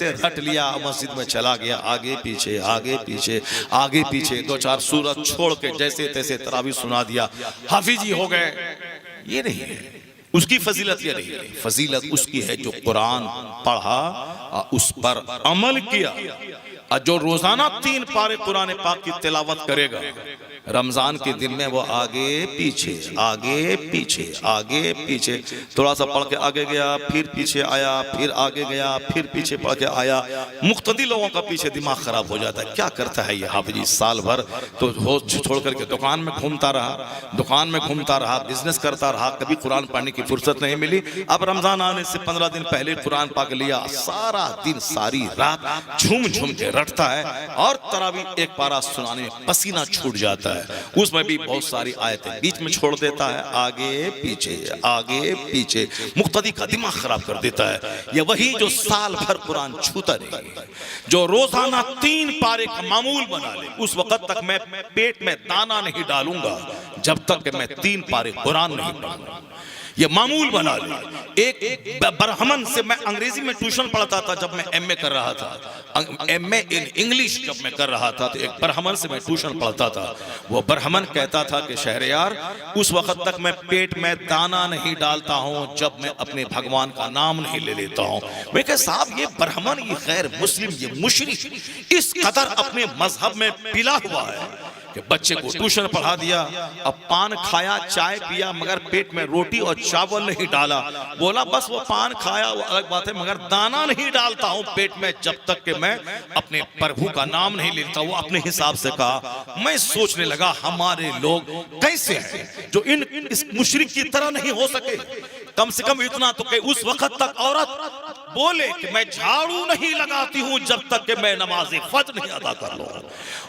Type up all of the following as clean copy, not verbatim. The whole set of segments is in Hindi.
ऐसे रट लिया, मस्जिद में चला गया, आगे पीछे आगे पीछे आगे पीछे, 2-4 सूरत छोड़ के जैसे तैसे तरावी सुना दिया, हाफिजी हो गए। ये नहीं है उसकी फजीलत, ये नहीं है। फजीलत उसकी है जो कुरान पढ़ा और उस पर अमल किया, और जो रोजाना 3 पारे कुरान पाक की तिलावत करेगा, रमजान के दिन में वो आगे पीछे आगे पीछे आगे पीछे, थोड़ा सा पढ़ के आगे गया, फिर पीछे आया, फिर आगे गया, फिर पीछे पढ़ के आया। मुख्तदी लोगों का पीछे दिमाग खराब हो जाता है। क्या करता है ये हाफिजी? साल भर तो होश छोड़ करके दुकान में घूमता रहा, बिजनेस करता रहा, कभी कुरान पढ़ने की फुर्सत नहीं मिली। अब रमजान आने से 15 दिन पहले कुरान पाक लिया, सारा दिन सारी रात झूम झूम के रटता है, और तरावी एक पारा सुनाने में पसीना छूट जाता है। उसमें भी बहुत सारी आयतें बीच में छोड़ देता है, आगे पीछे, मुक्तदी का दिमाग खराब कर देता है। ये वही जो साल भर कुरान छूता रहे, जो रोजाना 3 पारे का मामूल बना ले, उस वक्त तक मैं पेट में दाना नहीं डालूंगा जब तक कि मैं 3 पारे कुरान नहीं पढ़ूंगा। ये मामूल बना ले। एक बरहमन से मैं अंग्रेजी में ट्यूशन पढ़ता था जब मैं एमए कर रहा था, एमए इन इंग्लिश जब मैं कर रहा था, तो एक बरहमन से मैं ट्यूशन पढ़ता था। वो बरहमन कहता था कि शहरयार, उस वक्त तक मैं पेट में दाना नहीं डालता हूं जब मैं अपने भगवान का नाम नहीं ले लेता हूं। मैं कह साहब, ये बरहमन, ये गैर मुस्लिम, ये मुशरिक इस कदर अपने मजहब में पिला हुआ है कि बच्चे को ट्यूशन पढ़ा दिया, अब पान खाया, चाय पिया, मगर पेट में रोटी और चावल नहीं डाला। बोला बस वो पान खाया वो अलग बात है, मगर दाना नहीं डालता हूं पेट में जब तक कि मैं अपने प्रभु का नाम नहीं लेता। वो अपने हिसाब से कहा। मैं सोचने लगा हमारे लोग कैसे हैं जो इस मुशरिक की तरह नहीं हो सके। कम से कम इतना तो कि उस वक्त तक औरत बोले कि मैं झाड़ू नहीं लगाती हूं जब तक कि मैं नमाज़े फज्र नहीं अदा कर लूं।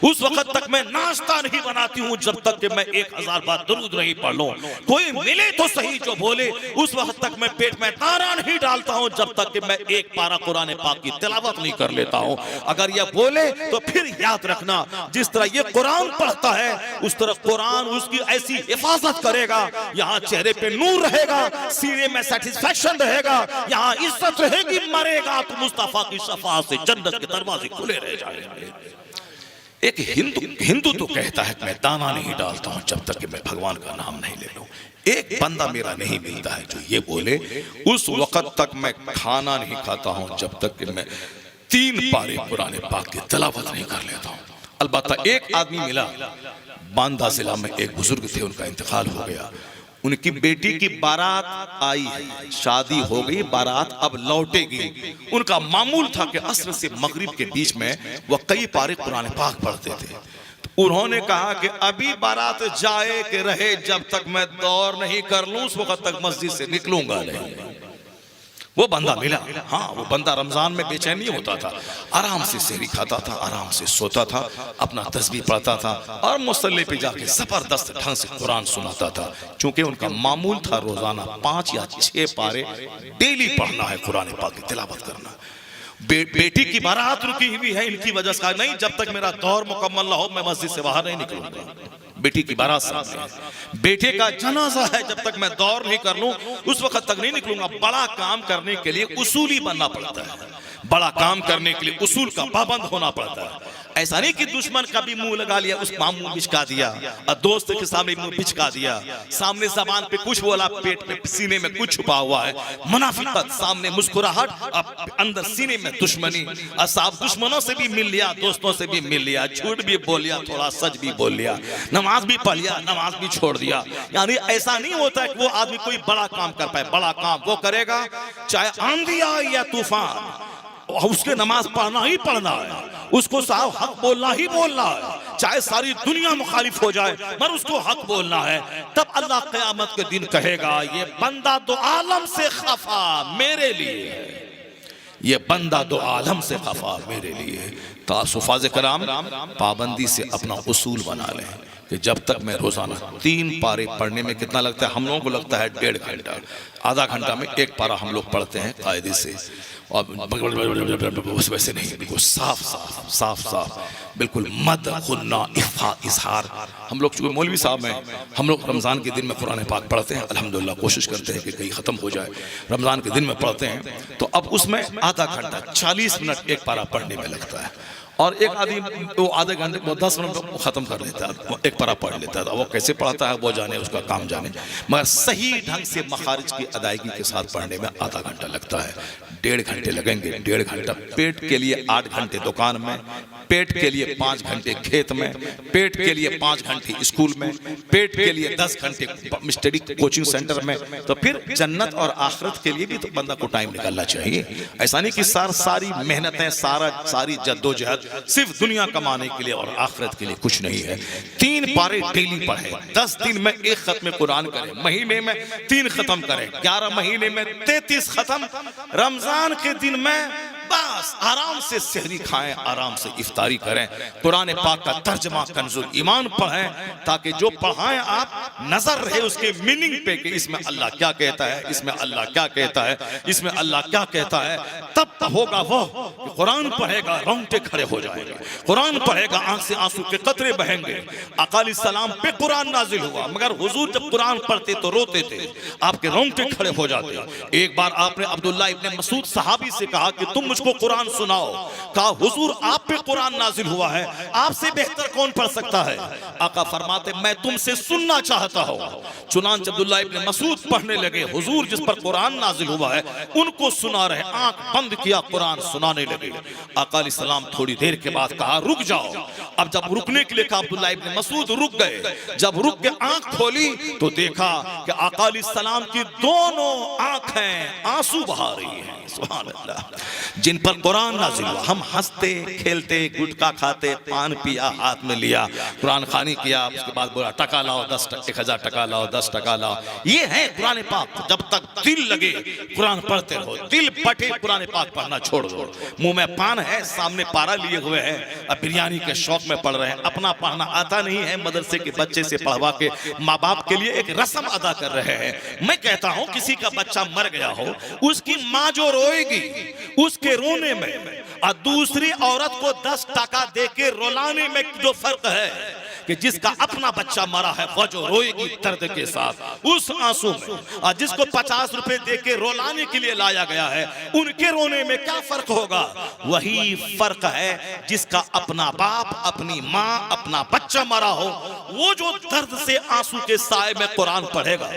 उस वक्त तक मैं नाश्ता नहीं बनाती हूं जब तक कि मैं 1000 बार दुरूद नहीं पढ़ लूं। कोई मिले तो सही जो बोले, उस वक्त तक मैं पेट में दाना नहीं डालता हूं जब तक कि मैं 1 पारा कुरान पाक की तिलावत नहीं कर लेता हूं। अगर यह बोले तो फिर याद रखना, जिस तरह ये कुरान पढ़ता है उस तरह कुरान उसकी ऐसी हिफाजत करेगा। यहाँ चेहरे पे नूर रहेगा, सीने में सेटिस्फैक्शन रहेगा, यहाँ इज्जत रहेगी। मरेगा तो मुस्तफा की शफाअत से जन्नत के दरवाजे खुले रह जाएंगे। एक हिंदू तो कहता है कि मैं दाना नहीं डालता हूं जब तक कि मैं भगवान का नाम नहीं ले लूं। एक बंदा मेरा नहीं मिलता है जो ये बोले उस वक्त तक मैं खाना नहीं खाता हूं जब तक कि मैं 3 पारे कुरान पाक की तिलावत नहीं कर लेता हूं। अलबत्ता एक आदमी मिला, बांदा जिला में एक बुजुर्ग थे, उनका इंतकाल हो गया। उनकी बेटी की बारात आई है, शादी हो गई, बारात अब लौटेगी। उनका मामूल था कि अस्र से मगरिब के बीच में वह कई पारे कुरान पाक पढ़ते थे। तो उन्होंने कहा कि अभी बारात जाए कि रहे जब तक मैं दौर नहीं कर लूं उस वक्त तक मस्जिद से निकलूंगा नहीं। वो बंदा मिला। हाँ, वो बंदा रमजान में बेचैन नहीं होता था, आराम से सहरी खाता था, आराम से सोता था, अपना तस्बीह पढ़ता था और मुसल्ले पे जाके जबरदस्त ढंग से कुरान सुनाता था। चूंकि उनका मामूल था रोजाना 5 या 6 पारे डेली पढ़ना है, कुरान पाक की तिलावत करना। बेटी की बारात रुकी हुई है, इनकी वजह से नहीं, जब तक मेरा दौर मुकम्मल ना हो मैं मस्जिद से बाहर नहीं निकलूंगा। बेटी की बारात सामने है, बेटे का जनाजा है, जब तक मैं दौर नहीं कर लूं उस वक्त तक नहीं निकलूंगा। बड़ा काम करने के लिए उसूली बनना पड़ता है, बड़ा काम करने के लिए उसूल का पाबंद होना पड़ता है। ऐसा नहीं कि दुश्मन का भी मुंह लगा लिया, उसका मुंह बिचका दिया, और दोस्त के सामने मुंह बिचका दिया, सामने जबान पे कुछ बोला, पेट में सीने में कुछ छुपा हुआ है। मुनाफिकत, सामने मुस्कुराहट, अंदर सीने में दुश्मनी। साहब दुश्मनों से भी मिल लिया, दोस्तों से भी मिल लिया, झूठ भी बोल लिया, थोड़ा सच भी बोल लिया, नमाज भी पढ़ लिया, नमाज भी छोड़ दिया। यानी ऐसा नहीं होता कि वो आदमी कोई बड़ा काम कर पाए। बड़ा काम वो करेगा चाहे आंधी आए या तूफान, उसके नमाज पढ़ना ही पढ़ना है, उसको साफ हक बोलना ही बोलना है, चाहे सारी दुनिया मुखालिफ हो जाए मगर उसको हक बोलना है। तब अल्लाह क़यामत के दिन कहेगा ये बंदा दो आलम से खफा मेरे लिए है, ये बंदा दो आलम से खफा मेरे लिए। तासुफ़ाज़ कराम पाबंदी से अपना उसूल बना लें कि जब तक मैं रोजाना 3 पारे पढ़ने में कितना लगता है, हम लोगों को लगता है 1.5 घंटा, आधा घंटा में 1 पारा हम लोग पढ़ते हैं कायदे से। और वैसे नहीं, बिल्कुल साफ साफ साफ साफ, बिल्कुल मद खुन्ना इफ़ा इजहार। हम लोग चूँकि मौलवी साहब हैं, हम लोग रमज़ान के दिन में कुरान पाक पढ़ते हैं, अल्हम्दुलिल्लाह कोशिश करते हैं कि कहीं ख़त्म हो जाए। रमज़ान के दिन में पढ़ते हैं तो अब उसमें आधा घंटा 40 मिनट एक पारा पढ़ने में लगता है, और एक आदमी वो आधे घंटे वो 10 मिनट में ख़त्म कर लेता है, एक पारा पढ़ लेता है। वो कैसे पढ़ता है वो जाने, उसका काम जाने, मगर सही ढंग से मखारिज की अदायगी के साथ पढ़ने में आधा घंटा लगता है। 1.5 घंटे लगेंगे, 1.5 घंटा पेट के लिए, 8 घंटे दुकान में, पेट के लिए 5 घंटे खेत में, पेट के लिए 5 घंटे स्कूल में, पेट के लिए 10 घंटे स्टडी कोचिंग सेंटर में। तो फिर जन्नत और आखिरत के लिए भी तो बंदा को टाइम निकालना चाहिए। ऐसा नहीं कि सारी मेहनतें, सारी जद्दोजहद सिर्फ दुनिया कमाने के लिए और आखिरत के लिए कुछ नहीं है। 3 पारे डेली पढ़े, 10 दिन में 1 खत्म कुरान करें, महीने में 3 खत्म करें, 11 महीने में 33 खत्म, रमजान के दिन में बस आराम से सहरी खाएं, आराम से इफ्तारी करें, कुरान पाक का तर्जमा कंजुल ईमान पढ़ें, ताकि जो पढ़ाएं आप नजर रहे उसके मीनिंग पे कि इसमें अल्लाह क्या कहता है, इसमें अल्लाह क्या कहता है, इसमें अल्लाह क्या कहता है। तब होगा वो कुरान पढ़ेगा रोंगटे खड़े हो जाएंगे, कुरान पढ़ेगा आंख से आंसू के कतरे बहेंगे। आका अलैहिस्सलाम पे कुरान नाजिल हुआ, मगर हुजूर जब कुरान पढ़ते तो रोते थे, आपके रोंगटे खड़े हो जाते। एक बार आपने अब्दुल्लाह इब्ने मसूद सहाबी से कहा कि तुम मुझको कुरान सुनाओ। कहा हुजूर आप पे कुरान नाजिल हुआ है, आपसे बेहतर कौन पढ़ सकता है। आका फरमाते मैं तुमसे सुनना चाहता हूँ। चुनांचे अब्दुल्लाह इब्ने मसूद पढ़ने लगे, हुजूर जिस पर कुरान नाजिल हुआ है उनको सुना रहे, आंख बंद किया, कुरान सुनाने लगे। आका अलैहिस्सलाम थोड़ी देर के बाद कहा रुक जाओ। अब जब रुकने के लिए कहा अब्दुल्लाह इब्ने मसूद रुक गए। जब रुक के आंख खोली तो देखा कि आका अलैहिस्सलाम की दोनों आंखें आंसू बहा रही हैं। सुभान अल्लाह। जिन पर कुरान नाज़िल हुआ, हम हंसते खेलते, गुटखा खाते, पान पिया, हाथ में लिया, कुरान खानी किया, उसके बाद बोला टका लाओ 1000 टका लाओ, 10 टका लाओ। ये है कुरान पाक। जब तक दिल लगे कुरान पढ़ते रहो, दिल पटे कुरान पाक पढ़ना छोड़ दो। मुंह में पान है, सामने पारा लिए हुए हैं, अब बिरयानी के शौक में पढ़ रहे हैं, अपना पढ़ना आता नहीं है, मदरसे के बच्चे से पढ़वा के माँ बाप के लिए एक रस्म अदा कर रहे हैं। मैं कहता हूँ किसी का बच्चा मर गया हो, उसकी माँ जो रोएगी उसके रोने में और दूसरी औरत को 10 टका देके रुलाने में जो फर्क है कि जिसका अपना बच्चा मरा है वो जो रोएगी दर्द के साथ उस आंसू में, और जिसको 50 रुपए देके रुलाने के लिए लाया गया है उनके रोने में क्या फर्क होगा। वही फर्क है जिसका अपना बाप, अपनी माँ, अपना बच्चा मरा हो, वो जो दर्द से आंसू के साए में कुरान पढ़ेगा।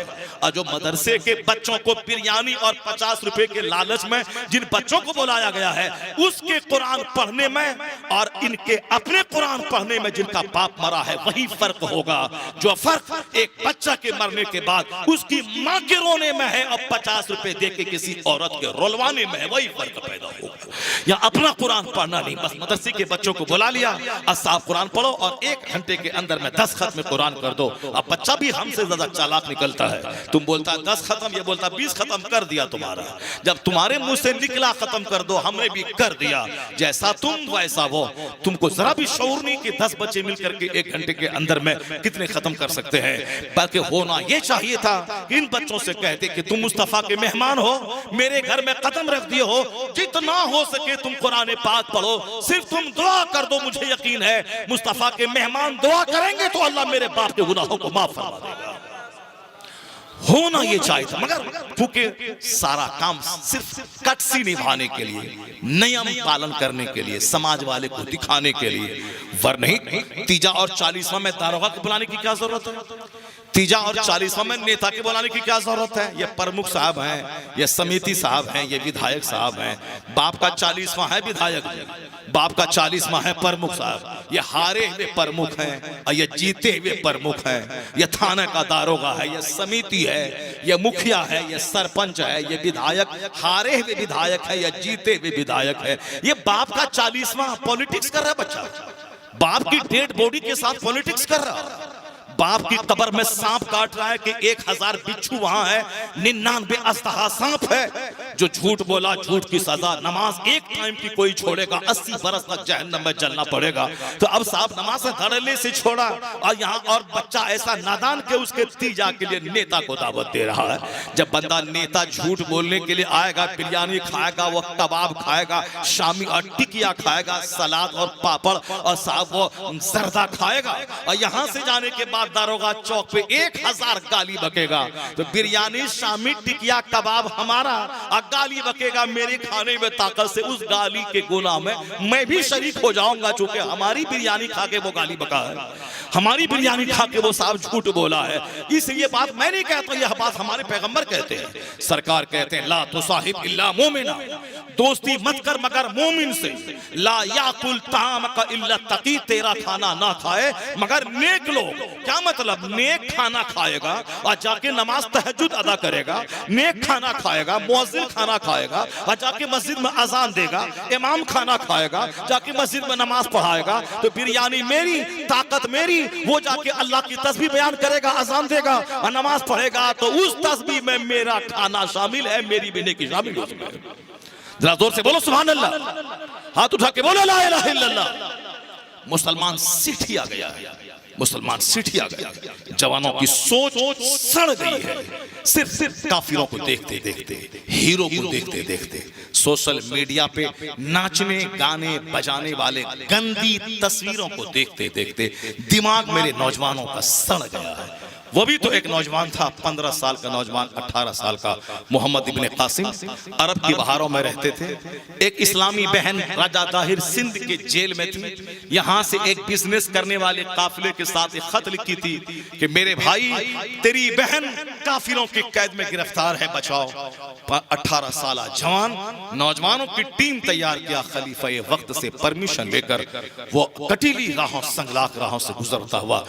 और जो मदरसे के बच्चों को बिरयानी और 50 रुपए के लालच में जिन बच्चों को बुलाया गया है उसके कुरान पढ़ने में और इनके अपने कुरान पढ़ने में जिनका बाप मरा है वही फर्क होगा। जो फर्क एक बच्चा के मरने के बाद उसकी मां के रोने में है और 50 रुपए देके किसी औरत के रुलवाने में है, वही फर्क पैदा होगा। या अपना कुरान पढ़ना नहीं, बस मदरसे के बच्चों को बुला लिया, अब कुरान पढ़ो और 1 घंटे के अंदर में 10 खत्म कुरान कर दो। अब बच्चा भी हमसे ज्यादा चालाक निकलता है, तुम बोलता 10 खत्म, ये बोलता 20 खत्म कर दिया तुम्हारा। जब तुम्हारे मुंह से निकला खत्म कर दो, हमने भी कर दिया, जैसा तुम वैसा वो। तुमको जरा भी शऊर नहीं कि 10 बच्चे मिलकर के 1 घंटे के अंदर में कितने खत्म कर सकते हैं। बल्कि होना यह चाहिए था कि इन बच्चों से कहते कि तुम मुस्तफा के मेहमान हो, मेरे घर में कदम रख दिए हो, जितना हो सके तुम कुरान पाक पढ़ो, सिर्फ तुम दुआ कर दो। मुझे यकीन है मुस्तफा के मेहमान दुआ करेंगे तो अल्लाह मेरे बाप के गुनाहों को माफ फरमा देगा। होना ये चाहिए था, मगर क्योंकि सारा काम सिर्फ कटसी निभाने के लिए, नियम पालन करने के लिए, समाज वाले को दिखाने के लिए, वर नहीं। तीजा और 40वां में दारोगा को बुलाने की क्या जरूरत है? तीजा और 40वां में नेता के बुलाने की क्या जरूरत है? ये प्रमुख साहब हैं, ये समिति साहब हैं, ये विधायक साहब हैं। बाप का 40वां है विधायक, बाप का 40वां है प्रमुख साहब। ये हारे हुए प्रमुख हैं और ये जीते हुए प्रमुख हैं। ये थाना का दारोगा है, ये समिति है, ये मुखिया है, ये सरपंच है, ये विधायक, हारे हुए विधायक है, ये जीते हुए विधायक है। ये बाप का 40वां पॉलिटिक्स कर रहा है बच्चा, बाप की डेड बॉडी के साथ पॉलिटिक्स कर रहा है। बाप की कब्र में सांप काट रहा है कि 1000 बिच्छू वहां है, 99 अस्तहा सांप है। जो झूठ बोला झूठ की सजा, नमाज एक टाइम की कोई छोड़ेगा 80 बरस तक जहन्नम में जलना पड़ेगा। तो अब साहब नमाज धड़ल्ले से छोड़ा और यहाँ और बच्चा ऐसा नादान के उसके तीजा के लिए नेता को दावत दे रहा है। जब बंदा नेता झूठ बोलने के लिए आएगा, बिरयानी खाएगा, वो कबाब खाएगा, शामी और टिकिया खाएगा, सलाद और पापड़ और साहब वो जर्दा खाएगा, और यहाँ से जाने के बाद दारोगा चौक पे 1000 गाली बकेगा। तो बिरयानी शामी टिकिया कबाब हमारा, और गाली बकेगा मेरे खाने में ताकत से, उस गाली के गुनाह में मैं भी शरीक हो जाऊंगा, चूंकि हमारी बिरयानी खा के वो गाली बका है, हमारी बिरयानी खा के वो साहब झूठ बोला है। इसलिए ये बात मैं नहीं कहता, यह बात हमारे पैगंबर कहते हैं। सरकार कहते हैं ला तुसाहिब इल्ला मोमिना, दोस्ती मत कर मगर मोमिन से। ला याकुल ताम का इल्ला तकी, तेरा खाना ना खाए मगर नेक लोग। क्या मतलब? नेक खाना खाएगा और जाके नमाज तहज्जुद अदा करेगा, नेक खाना खाएगा, मुअज्जिन खाना खाएगा और जाके मस्जिद में अजान देगा, इमाम खाना खाएगा, जाके मस्जिद में नमाज पढ़ाएगा। तो बिरयानी मेरी, ताकत मेरी, वो जाके अल्लाह की तस्बीह बयान करेगा, अजान देगा और नमाज पढ़ेगा, तो उस तस्बीह में मेरा खाना शामिल है, मेरी भी नेकी शामिल है। जरा जोर से बोलो सुभान अल्लाह, हाथ उठा के बोलो ला इलाहा इल्लल्लाह। मुसलमान सिठिया गया है, मुसलमान सिठिया गया, जवानों की सोच सड़ गई है। सिर्फ काफिरों को देखते देखते, हीरो को देखते देखते, सोशल मीडिया पे नाचने गाने बजाने वाले गंदी तस्वीरों को देखते देखते दिमाग मेरे नौजवानों का सड़ गया है। वो भी तो एक नौजवान था, 15 साल का नौजवान, 18 साल का, मोहम्मद इब्ने कासिम, अरब की बहारों में रहते थे। एक इस्लामी बहन राजा दाहिर सिंध के जेल में थी। यहाँ से एक बिजनेस करने वाले काफिले के साथ एक खत लिखी थी कि मेरे भाई तेरी बहन काफिरों की कैद में गिरफ्तार है, बचाओ। 18 साल जवान नौजवानों की टीम तैयार किया, खलीफा ये वक्त से परमिशन लेकर वो कटीली राहों, संगलाख राहों से गुजरता हुआ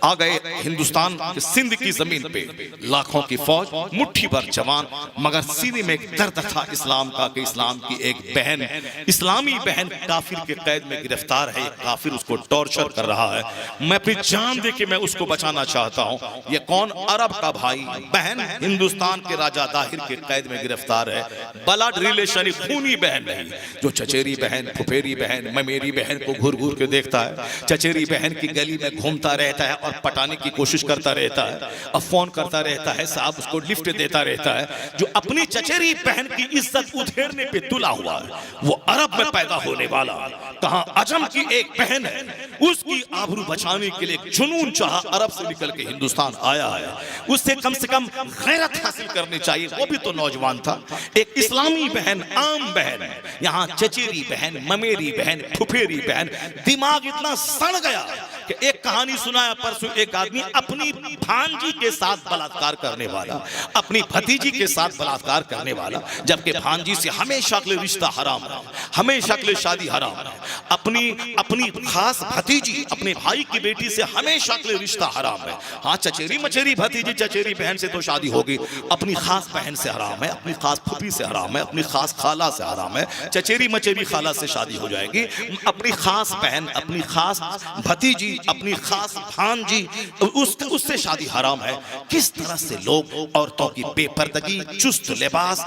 आ गए हिंदुस्तान सिंध की जमीन पे। लाखों की फौज, मुट्ठी भर जवान, मगर सीने में एक दर्द था इस्लाम का कि इस्लाम की एक बहन, इस्लामी बहन काफिर के कैद में गिरफ्तार है, काफिर उसको टॉर्चर कर रहा है, मैं अपनी जान दे के मैं उसको बचाना चाहता हूँ। ये कौन? अरब का भाई, बहन हिंदुस्तान के राजा दाहिर के कैद में गिरफ्तार है। ब्लड रिलेशन, खूनी बहन नहीं, जो चचेरी बहन, फुफेरी बहन, ममेरी बहन को घूर घूर के देखता है, चचेरी बहन की गली में घूमता रहता है और पटाने की कोशिश करता रहता है, अब फोन करता रहता है, साहब उसको लिफ्ट देता रहता है। जो अपनी चचेरी बहन की इज्जत उधेड़ने पे तुला हुआ है, वो अरब में पैदा होने वाला, कहां अजम की एक बहन है, उसकी आबरू बचाने के लिए जुनून चाहा, अरब से निकल के हिंदुस्तान आया है। उससे कम गैरत हासिल करनी चाहिए। वो भी तो नौजवान था, एक इस्लामी बहन, आम बहन, यहाँ चचेरी बहन, ममेरी बहन, फुफेरी बहन। दिमाग इतना सड़ गया कि एक कहानी सुनाया परसों, एक आदमी अपनी भांजी के साथ बलात्कार करने वाला, अपनी भतीजी के साथ बलात्कार करने वाला, जबकि भांजी से हमेशा के लिए रिश्ता हराम है, हमेशा के लिए शादी हराम है। अपनी खास भतीजी, अपने भाई की बेटी से हमेशा के लिए रिश्ता हराम है। हाँ, चचेरी मचेरी भतीजी, चचेरी बहन से तो शादी होगी, अपनी खास बहन से हराम है, अपनी खास फूफी से हराम है, अपनी खास खाला से हराम है। चचेरी मचेरी खाला से शादी हो जाएगी, अपनी खास बहन, अपनी खास भतीजी, अपनी खास भांजी, उससे शादी हराम है। किस तरह से लोग औरतों की बेपर्दगी, चुस्त लिबास,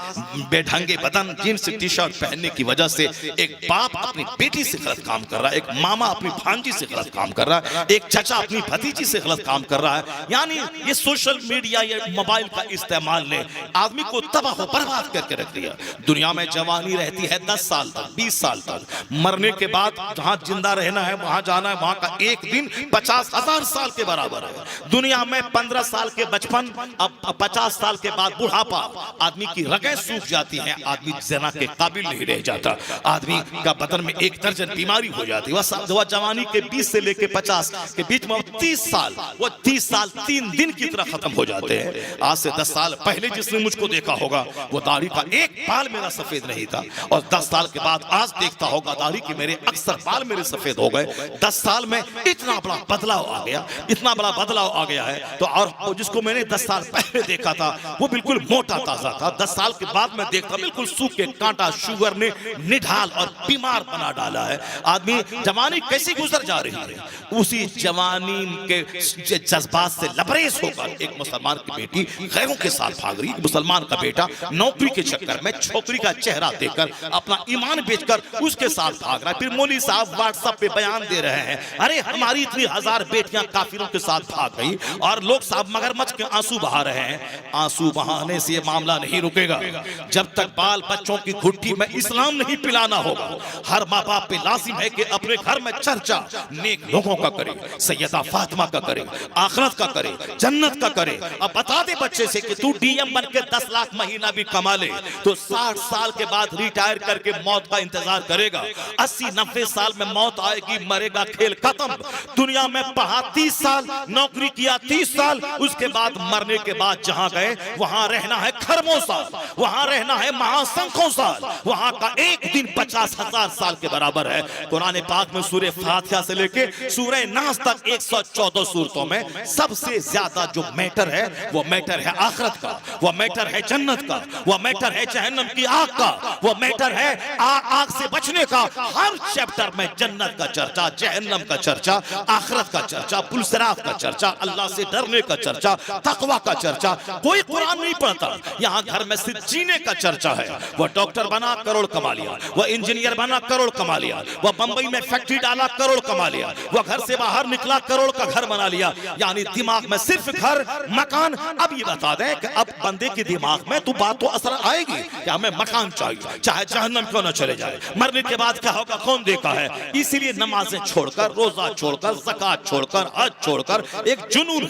बेढंगे बदन, जींस टी शर्ट पहनने की वजह से एक बाप अपनी बेटी से गलत काम कर रहा है, एक मामा अपनी भांजी से गलत काम कर रहा है, एक चाचा अपनी भतीजी से गलत काम कर रहा है। यानी ये सोशल मीडिया, ये मोबाइल का इस्तेमाल ने आदमी को तबाह बर्बाद करके रख दिया। दुनिया में जवानी रहती है 10 साल तक, 20 साल तक, मरने के बाद जहां जिंदा रहना है, वहां जाना है, वहां का एक दिन 50,000 साल के बराबर है। दुनिया में 15 साल के बचपन, अब 50 साल के बाद बुढ़ापा, आदमी की रगें सूख जाती हैं, आदमी ज़िना के काबिल नहीं रह जाता, आदमी का बदन में 1 दर्जन बीमारी हो जाती है। वह जवानी के 20 से लेके 50 के बीच में 30 साल, वो 30 साल 3 दिन की तरह खत्म हो जाते हैं। आज से 10 साल पहले जिसने मुझको देखा होगा, वो दाढ़ी का एक बाल मेरा सफेद नहीं था, और 10 साल के बाद आज देखता होगा दाढ़ी के मेरे अक्सर बाल मेरे सफेद हो गए। 10 साल में इतना बड़ा बदलाव आ गया, इतना बड़ा बदलाव आ गया है। तो और जिसको मैंने 10 साल पहले देखा था वो बिल्कुल मोटा ताजा था, 10 साल के बाद मैं देखता बिल्कुल सूख के कांटा शुगर ने निढाल और बीमार बना डाला है। आदमी जवानी कैसी गुजर जा रही है, उसी जवानी के जज्बात से लबरेज होकर एक मुसलमान की बेटी गैरों के साथ भाग रही। मुसलमान का बेटा नौकरी के चक्कर में छोकरी का चेहरा देखकर अपना ईमान बेचकर उसके साथ भाग रहा है। फिर मौलवी साहब व्हाट्सएप पे बयान दे रहे हैं, अरे हमारी इतनी हजार बेटियां काफिरों के साथ भाग गई, और लोग साहब मगरमच्छ के आंसू बहा रहे हैं। आंसू बहाने से ये मामला नहीं रुकेगा जब तक बाल बच्चों की घुट्टी में इस्लाम नहीं पिलाना होगा। हर माँ बाप पे लाजिम है कि अपने घर में चर्चा नेक लोगों का करे, सैयदा फातिमा का करे, आखिरत का करे, जन्नत का करे। अब बता दे बच्चे से कि तू डीएम बन के 10 लाख महीना भी कमा ले तो 60 साल के बाद रिटायर करके मौत का इंतजार करेगा। 80-90 साल में मौत आएगी, मरेगा, खेल खत्म। दुनिया में पढ़ा 30 साल, नौकरी किया 30 साल, उसके बाद मरने के बाद जहां गए वहां रहना है खरबों साल, वहां रहना है महासंख्यों साल, वहां का एक दिन 50,000 साल के बराबर है। कुरान पाक में सूरह फातिहा से लेके सूरह नास तक 114 सूरतों में सबसे ज्यादा जो मैटर है वो मैटर है आखिरत का, वो मैटर है जन्नत का, वो मैटर है जहन्नम की आग का, वो मैटर है आग से बचने का। हर चैप्टर में जन्नत का चर्चा, जहन्नम का चर्चा, आखिरत का चर्चा, पुलसराफ का चर्चा, अल्लाह से डरने का चर्चा, तकवा का चर्चा। कोई कुरान नहीं पढ़ता, यहाँ घर में सिर्फ जीने का चर्चा है। वो डॉक्टर बना करोड़ कमा लिया, वो इंजीनियर बना करोड़ कमा लिया, वो बंबई में फैक्ट्री डाला करोड़ कमा लिया, वो घर से बाहर निकला करोड़ का घर बना लिया। यानी दिमाग में सिर्फ घर मकान। अब ये बता दें कि अब बंदे के दिमाग में तो बात तो असर आएगी कि हमें मकान चाहिए, चाहे जहन्नम क्यों न चले जाए, मरने के बाद क्या होगा कौन देखा है। इसीलिए नमाजें छोड़कर, रोजा छोड़कर, ज़कात छोड़कर, हज छोड़कर एक जुनून